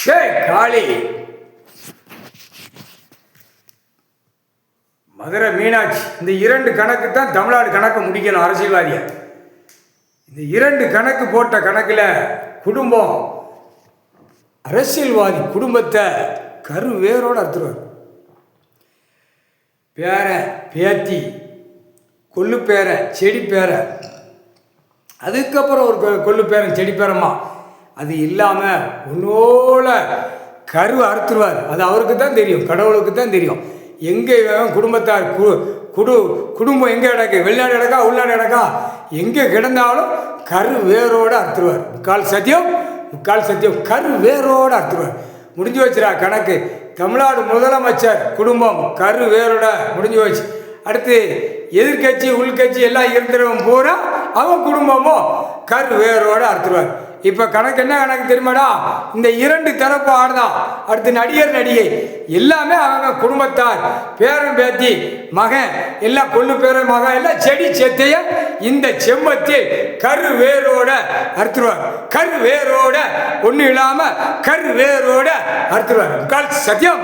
காளி மதுரை மீனாட்சி, இந்த 2 கணக்கு தான் தமிழ்நாடு கணக்கு முடிக்கணும் அரசியல்வாதியை. இந்த 2 கணக்கு போட்ட கணக்கில் குடும்பம் அரசியல்வாதி குடும்பத்தை கரு வேரோடு அறுத்துருவார். பேரை பேத்தி கொல்லு பேரை செடி பேரை, அதுக்கப்புறம் ஒரு கொல்லு பேரன் செடி பேரம்மா, அது இல்லாமல் உன்னோட கரு அறுத்துருவார். அது அவருக்கு தான் தெரியும், கடவுளுக்கு தான் தெரியும். எங்கே குடும்பத்தார் குடும்பம் எங்கே கிடக்கு, வெளிநாடு கிடக்கா உள்நாடு கிடக்கா, எங்கே கிடந்தாலும் கரு வேரோடு அறுத்துருவார். முக்கால் சத்தியம் கரு வேரோடு அறுத்துருவார். முடிஞ்சு வச்சுரா கணக்கு. தமிழ்நாடு முதலமைச்சர் குடும்பம் கரு வேரோட முடிஞ்சு வச்சு. அடுத்து எதிர்கட்சி உள்கட்சி எல்லாம் இருந்துறவன் பூரா அவன் குடும்பமும் கரு வேரோடு அறுத்துருவார். இப்போ கணக்கு என்ன கணக்கு தெரியுமாடா? இந்த 2 தரப்பு ஆடுதான். அடுத்து நடிகர் நடிகை எல்லாமே அவங்க குடும்பத்தார் பேரன் பேத்தி மகன் எல்லாம் கொள்ளு பேரன் மகன் எல்லாம் செடி செத்தைய இந்த செம்மத்தில் கரு வேரோட அறுத்துருவார். கரு வேரோட ஒன்றும் இல்லாமல் கரு வேரோட அறுத்துருவார். முக்கால் சத்தியம்.